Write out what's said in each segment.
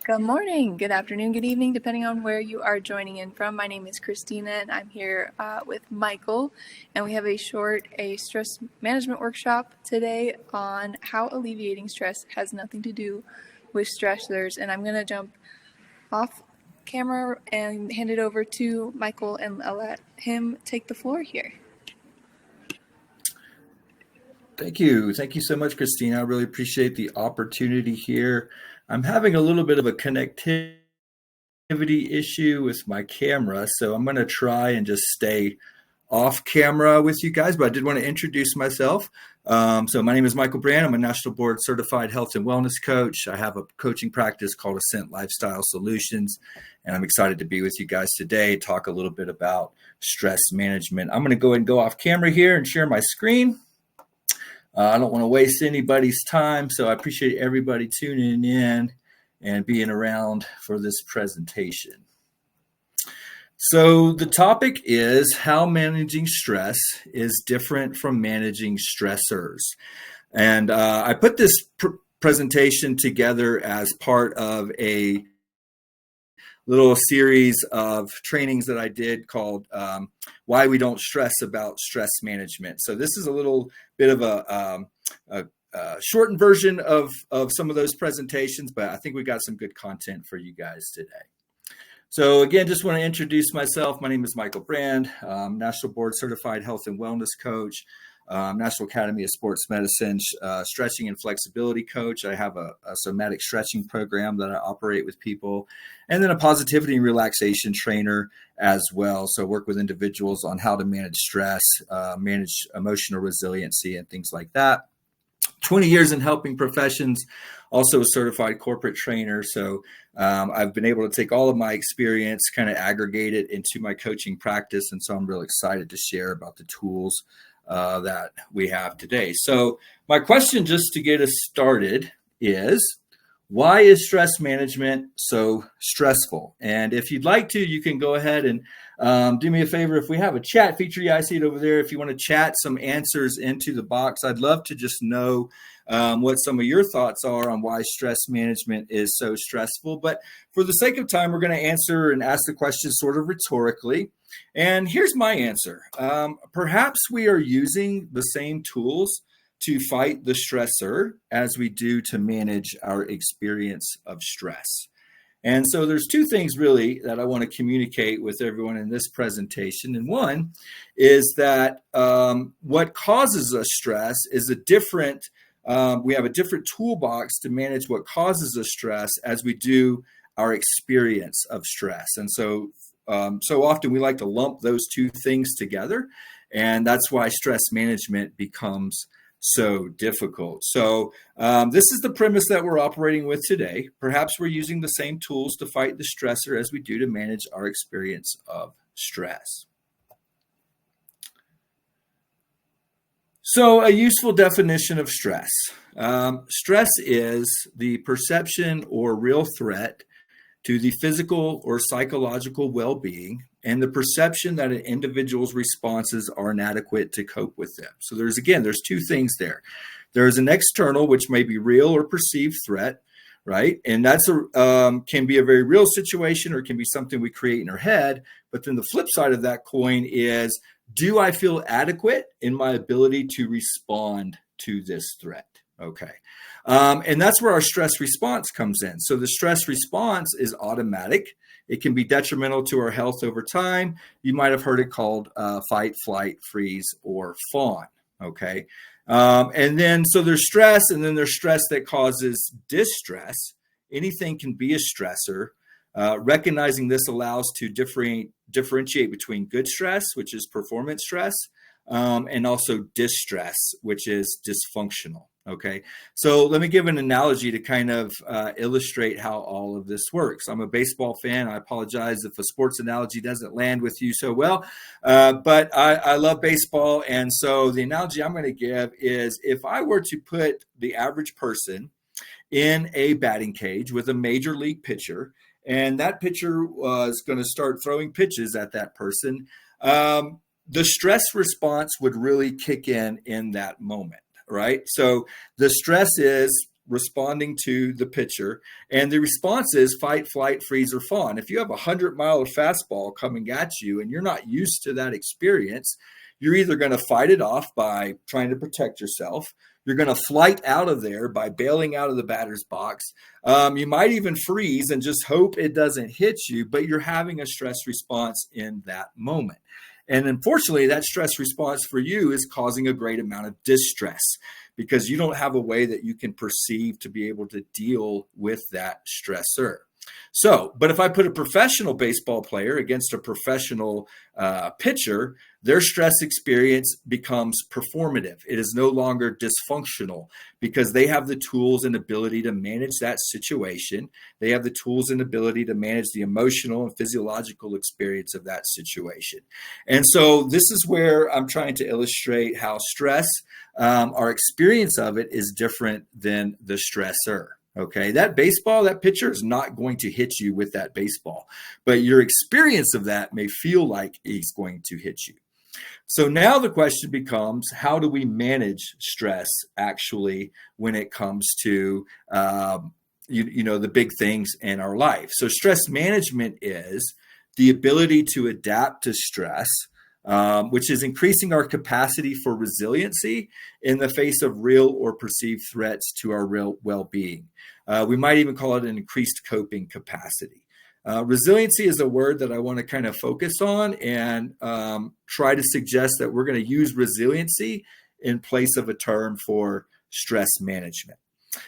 Good morning, good afternoon, good evening, depending on where you are joining in from. My name is Christina, and I'm here with Michael, and we have a stress management workshop today on how alleviating stress has nothing to do with stressors. And I'm going to jump off camera and hand it over to Michael, and I'll let him take the floor here. Thank you. Thank you so much, Christina. I really appreciate the opportunity here. I'm having a little bit of a connectivity issue with my camera, so I'm going to try and just stay off camera with you guys, but I did want to introduce myself. So my name is Michael Brand. I'm a National Board Certified Health and Wellness Coach. I have a coaching practice called Ascent Lifestyle Solutions, and I'm excited to be with you guys today, talk a little bit about stress management. I'm going to go ahead and go off camera here and share my screen. I don't want to waste anybody's time, so I appreciate everybody tuning in and being around for this presentation. So the topic is how managing stress is different from managing stressors. And I put this presentation together as part of a little series of trainings that I did called Why We Don't Stress About Stress Management. So this is a little bit of a shortened version of some of those presentations, but I think we got some good content for you guys today. So again, just want to introduce myself. My name is Michael Brand, National Board Certified Health and Wellness Coach, National Academy of Sports Medicine, stretching and flexibility coach. I have a somatic stretching program that I operate with people, and then a positivity and relaxation trainer as well. So I work with individuals on how to manage stress, manage emotional resiliency, and things like that. 20 years in helping professions, also a certified corporate trainer. So I've been able to take all of my experience, kind of aggregate it into my coaching practice. And so I'm really excited to share about the tools that we have today. So my question, just to get us started, is why is stress management so stressful? And if you'd like to, you can go ahead and do me a favor. If we have a chat feature, yeah, I see it over there. If you want to chat some answers into the box, I'd love to just know what some of your thoughts are on why stress management is so stressful. But for the sake of time, we're going to answer and ask the question sort of rhetorically. And here's my answer. Perhaps we are using the same tools to fight the stressor as we do to manage our experience of stress. And so there's two things really that I want to communicate with everyone in this presentation. And one is that what causes us stress is we have a different toolbox to manage what causes us stress as we do our experience of stress. And so often we like to lump those two things together, and that's why stress management becomes so difficult. So this is the premise that we're operating with today. Perhaps we're using the same tools to fight the stressor as we do to manage our experience of stress. So a useful definition of stress. Stress is the perception or real threat to the physical or psychological well-being and the perception that an individual's responses are inadequate to cope with them. So there's two things there. There's an external, which may be real or perceived threat, right? And that's can be a very real situation, or it can be something we create in our head. But then the flip side of that coin is, do I feel adequate in my ability to respond to this threat? Okay. And that's where our stress response comes in. So the stress response is automatic. It can be detrimental to our health over time. You might have heard it called fight, flight, freeze, or fawn. Okay. And then, so there's stress, and then there's stress that causes distress. Anything can be a stressor. Recognizing this allows to differentiate between good stress, which is performance stress, and also distress, which is dysfunctional. Okay, so let me give an analogy to kind of illustrate how all of this works. I'm a baseball fan. I apologize if a sports analogy doesn't land with you so well, but I love baseball. And so the analogy I'm going to give is, if I were to put the average person in a batting cage with a major league pitcher, and that pitcher was going to start throwing pitches at that person, the stress response would really kick in that moment. Right? So the stress is responding to the pitcher, and the response is fight, flight, freeze, or fawn. If you have a 100-mile fastball coming at you and you're not used to that experience, you're either going to fight it off by trying to protect yourself. You're going to flight out of there by bailing out of the batter's box. You might even freeze and just hope it doesn't hit you, but you're having a stress response in that moment. And unfortunately, that stress response for you is causing a great amount of distress because you don't have a way that you can perceive to be able to deal with that stressor. So, but if I put a professional baseball player against a professional pitcher, their stress experience becomes performative. It is no longer dysfunctional because they have the tools and ability to manage that situation. They have the tools and ability to manage the emotional and physiological experience of that situation. And so this is where I'm trying to illustrate how stress, our experience of it is different than the stressor. Okay, that baseball, that pitcher is not going to hit you with that baseball, but your experience of that may feel like he's going to hit you. So now the question becomes, how do we manage stress actually when it comes to the big things in our life? So stress management is the ability to adapt to stress, which is increasing our capacity for resiliency in the face of real or perceived threats to our real well-being. We might even call it an increased coping capacity. Resiliency is a word that I want to kind of focus on and try to suggest that we're going to use resiliency in place of a term for stress management.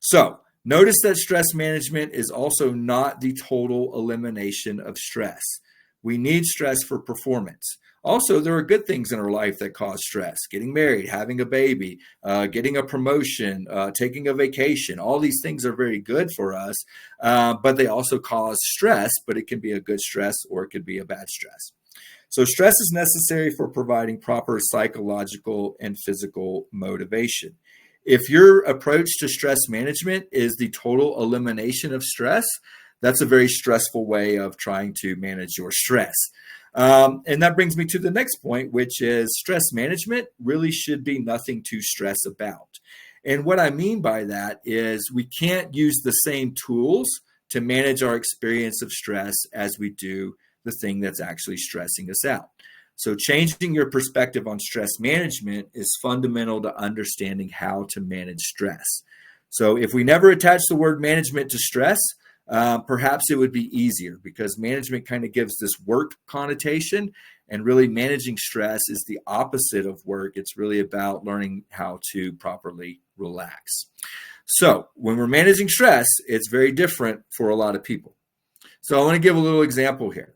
So notice that stress management is also not the total elimination of stress. We need stress for performance. Also, there are good things in our life that cause stress. Getting married, having a baby, getting a promotion, taking a vacation. All these things are very good for us, but they also cause stress, but it can be a good stress or it could be a bad stress. So stress is necessary for providing proper psychological and physical motivation. If your approach to stress management is the total elimination of stress, that's a very stressful way of trying to manage your stress. And that brings me to the next point, which is stress management really should be nothing to stress about. And what I mean by that is we can't use the same tools to manage our experience of stress as we do the thing that's actually stressing us out. So changing your perspective on stress management is fundamental to understanding how to manage stress. So if we never attach the word management to stress, perhaps it would be easier because management kind of gives this work connotation, and really managing stress is the opposite of work. It's really about learning how to properly relax. So when we're managing stress, it's very different for a lot of people. So I want to give a little example here.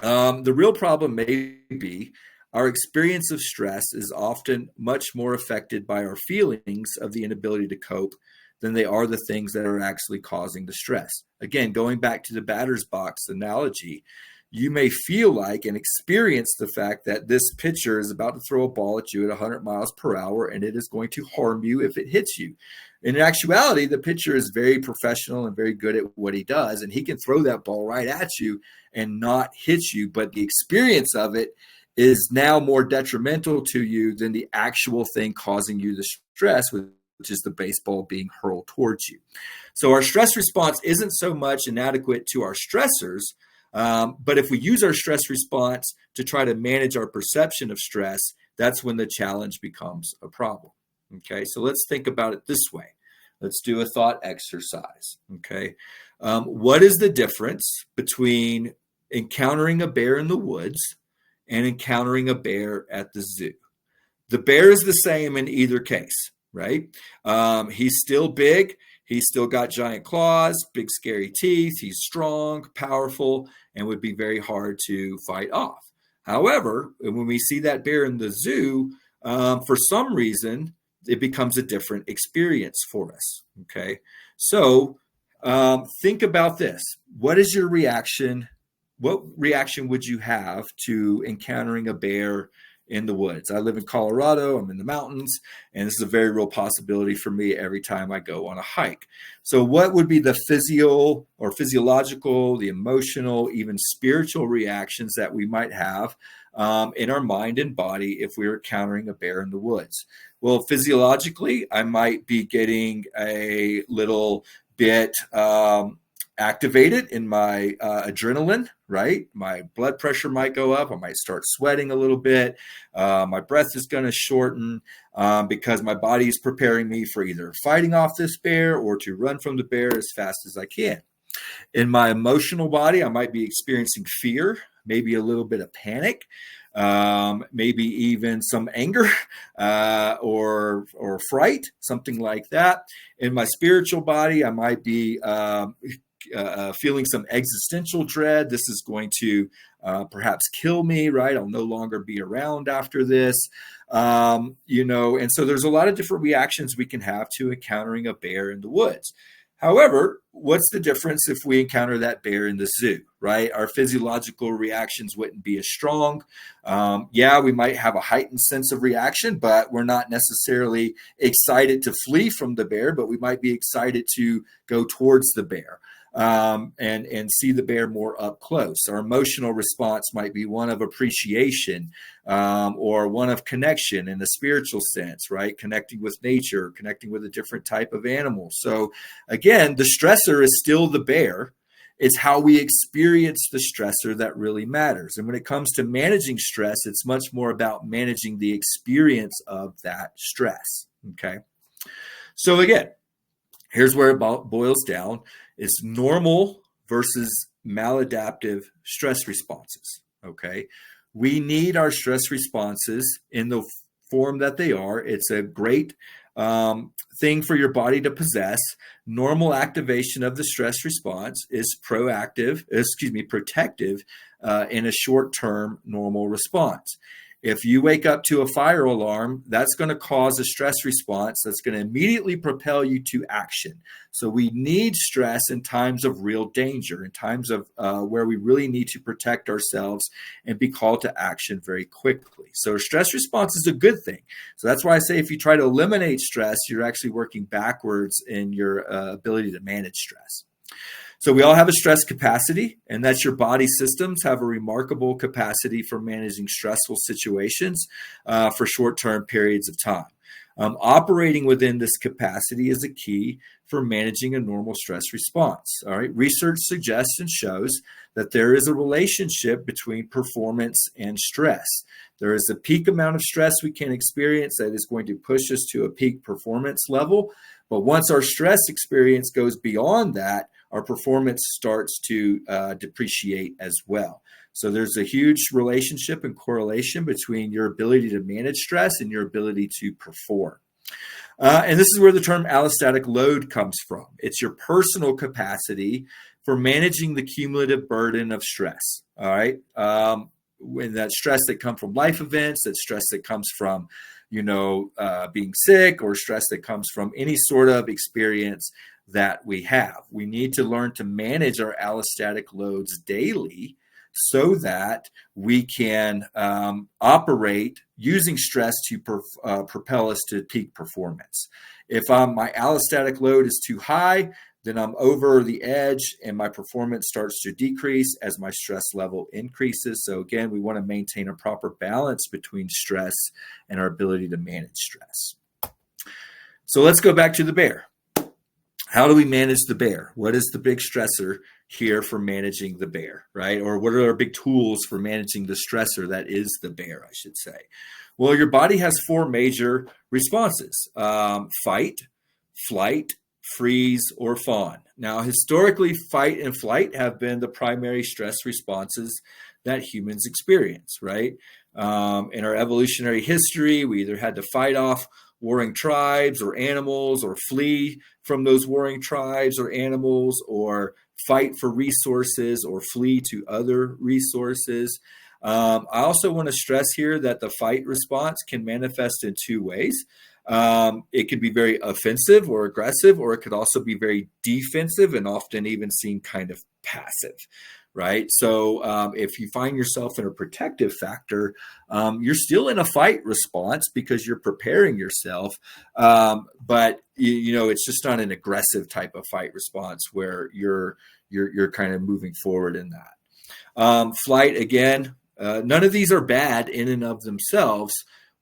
The real problem may be our experience of stress is often much more affected by our feelings of the inability to cope than they are the things that are actually causing the stress. Again, going back to the batter's box analogy, you may feel like and experience the fact that this pitcher is about to throw a ball at you at 100 miles per hour and it is going to harm you if it hits you. In actuality, the pitcher is very professional and very good at what he does, and he can throw that ball right at you and not hit you, but the experience of it is now more detrimental to you than the actual thing causing you the stress, which is the baseball being hurled towards you. So our stress response isn't so much inadequate to our stressors, but if we use our stress response to try to manage our perception of stress, that's when the challenge becomes a problem. Okay, so let's think about it this way. Let's do a thought exercise. Okay, what is the difference between encountering a bear in the woods and encountering a bear at the zoo? The bear is the same in either case, right? He's still big. He's still got giant claws, big scary teeth. He's strong, powerful, and would be very hard to fight off. However, when we see that bear in the zoo, for some reason, it becomes a different experience for us. Okay, so think about this. What is your reaction? What reaction would you have to encountering a bear in the woods. I live in Colorado. I'm in the mountains, and this is a very real possibility for me every time I go on a hike. So what would be the physiological, the emotional, even spiritual reactions that we might have in our mind and body if we were encountering a bear in the woods? Well, physiologically, I might be getting a little bit activated in my adrenaline, right? My blood pressure might go up. I might start sweating a little bit. My breath is going to shorten because my body is preparing me for either fighting off this bear or to run from the bear as fast as I can. In my emotional body, I might be experiencing fear, maybe a little bit of panic, maybe even some anger or fright, something like that. In my spiritual body, I might be feeling some existential dread. This is going to perhaps kill me, right? I'll no longer be around after this, and so there's a lot of different reactions we can have to encountering a bear in the woods. However, what's the difference if we encounter that bear in the zoo, right? Our physiological reactions wouldn't be as strong. We might have a heightened sense of reaction, but we're not necessarily excited to flee from the bear, but we might be excited to go towards the bear. And see the bear more up close. Our emotional response might be one of appreciation or one of connection in a spiritual sense, right? Connecting with nature, connecting with a different type of animal. So again, the stressor is still the bear. It's how we experience the stressor that really matters. And when it comes to managing stress, it's much more about managing the experience of that stress, okay? So again, here's where it boils down. It's normal versus maladaptive stress responses, okay? We need our stress responses in the form that they are. It's a great thing for your body to possess. Normal activation of the stress response is protective in a short-term normal response. If you wake up to a fire alarm, that's going to cause a stress response that's going to immediately propel you to action. So we need stress in times of real danger, in times of where we really need to protect ourselves and be called to action very quickly. So a stress response is a good thing. So that's why I say if you try to eliminate stress, you're actually working backwards in your ability to manage stress. So we all have a stress capacity, and that's your body systems have a remarkable capacity for managing stressful situations for short-term periods of time. Operating within this capacity is a key for managing a normal stress response. All right. Research suggests and shows that there is a relationship between performance and stress. There is a peak amount of stress we can experience that is going to push us to a peak performance level. But once our stress experience goes beyond that, our performance starts to depreciate as well. So there's a huge relationship and correlation between your ability to manage stress and your ability to perform. And this is where the term allostatic load comes from. It's your personal capacity for managing the cumulative burden of stress. All right. When that stress that comes from life events, that stress that comes from, being sick, or stress that comes from any sort of experience that we have. We need to learn to manage our allostatic loads daily so that we can operate using stress to propel us to peak performance. If my allostatic load is too high, then I'm over the edge and my performance starts to decrease as my stress level increases. So again, we want to maintain a proper balance between stress and our ability to manage stress. So let's go back to the bear. How do we manage the bear? What is the big stressor here for managing the bear, right? Or what are our big tools for managing the stressor that is the bear, I should say? Well, your body has four major responses: fight, flight, freeze, or fawn. Now, historically, fight and flight have been the primary stress responses that humans experience, right? In our evolutionary history, we either had to fight off warring tribes or animals, or flee from those warring tribes or animals, or fight for resources, or flee to other resources. I also want to stress here that the fight response can manifest in two ways. It could be very offensive or aggressive, or it could also be very defensive and often even seem kind of passive, right? So if you find yourself in a protective factor, you're still in a fight response because you're preparing yourself. But it's just not an aggressive type of fight response where you're kind of moving forward in that. Flight, again, none of these are bad in and of themselves.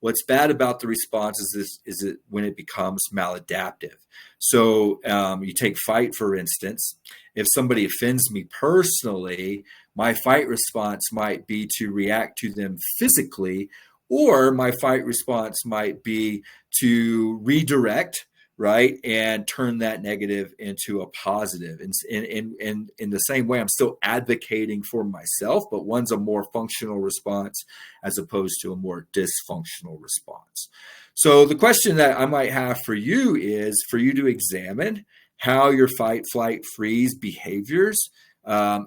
What's bad about the response is it when it becomes maladaptive. So you take fight, for instance. If somebody offends me personally, my fight response might be to react to them physically, or my fight response might be to redirect, right, and turn that negative into a positive. And in the same way, I'm still advocating for myself, but one's a more functional response as opposed to a more dysfunctional response. So the question that I might have for you is for you to examine how your fight, flight, freeze behaviors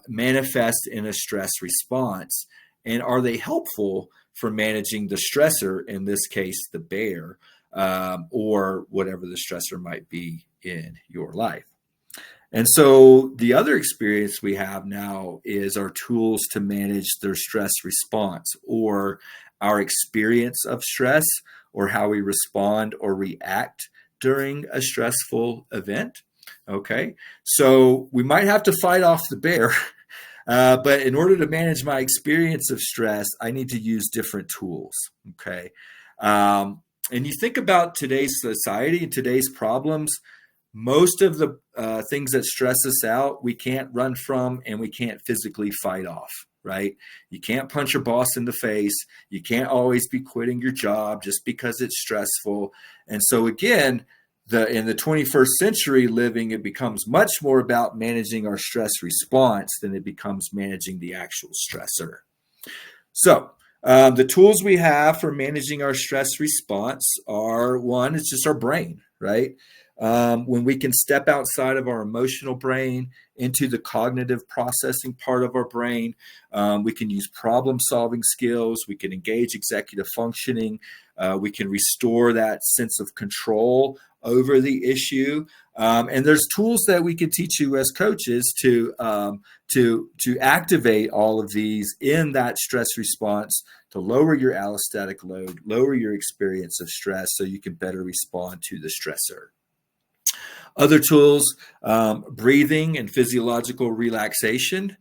manifest in a stress response, and are they helpful for managing the stressor, in this case, the bear, or whatever the stressor might be in your life. And so the other experience we have now is our tools to manage their stress response, or our experience of stress, or how we respond or react during a stressful event. Okay, so we might have to fight off the bear, but in order to manage my experience of stress, I need to use different tools. Okay. And you think about today's society and today's problems, most of the things that stress us out, we can't run from and we can't physically fight off, right? You can't punch your boss in the face. You can't always be quitting your job just because it's stressful. And so again, in the 21st century living, it becomes much more about managing our stress response than it becomes managing the actual stressor. So the tools we have for managing our stress response are, one, it's just our brain, right? When we can step outside of our emotional brain into the cognitive processing part of our brain, we can use problem-solving skills, we can engage executive functioning, we can restore that sense of control over the issue. And there's tools that we can teach you as coaches to activate all of these in that stress response to lower your allostatic load, lower your experience of stress so you can better respond to the stressor. Other tools, breathing and physiological relaxation.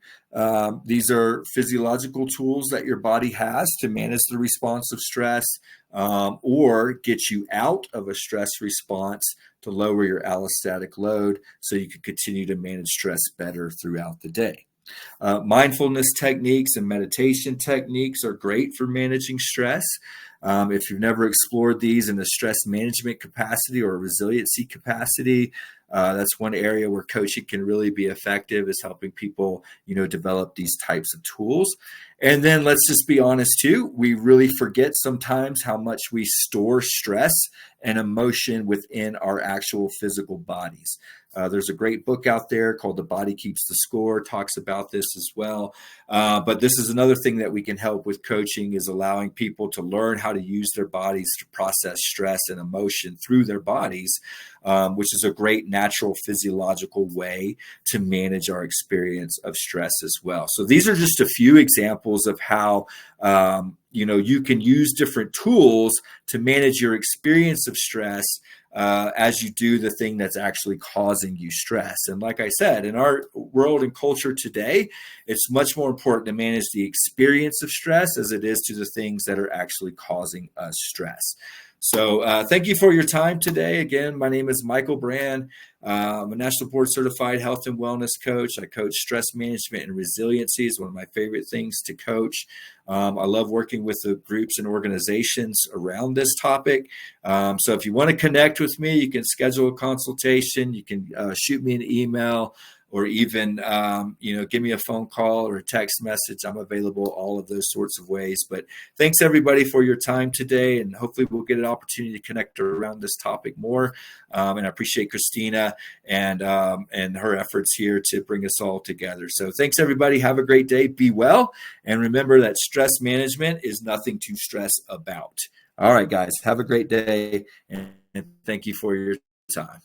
These are physiological tools that your body has to manage the response of stress, or get you out of a stress response to lower your allostatic load so you can continue to manage stress better throughout the day. Mindfulness techniques and meditation techniques are great for managing stress. If you've never explored these in a stress management capacity or a resiliency capacity, that's one area where coaching can really be effective, is helping people, develop these types of tools. And then let's just be honest too, we really forget sometimes how much we store stress and emotion within our actual physical bodies. There's a great book out there called The Body Keeps the Score, talks about this as well. But this is another thing that we can help with coaching, is allowing people to learn how to use their bodies to process stress and emotion through their bodies, which is a great natural physiological way to manage our experience of stress as well. So these are just a few examples of how you can use different tools to manage your experience of stress as you do the thing that's actually causing you stress. And like I said, in our world and culture today, it's much more important to manage the experience of stress as it is to the things that are actually causing us stress. So thank you for your time today. Again, my name is Michael Brand. I'm a National Board Certified Health and Wellness Coach. I coach stress management and resiliency. It's one of my favorite things to coach. I love working with the groups and organizations around this topic. So if you want to connect with me, you can schedule a consultation. You can shoot me an email, or even, give me a phone call or a text message. I'm available all of those sorts of ways. But thanks, everybody, for your time today. And hopefully we'll get an opportunity to connect around this topic more. And I appreciate Christina and her efforts here to bring us all together. So thanks, everybody. Have a great day. Be well. And remember that stress management is nothing to stress about. All right, guys. Have a great day. And thank you for your time.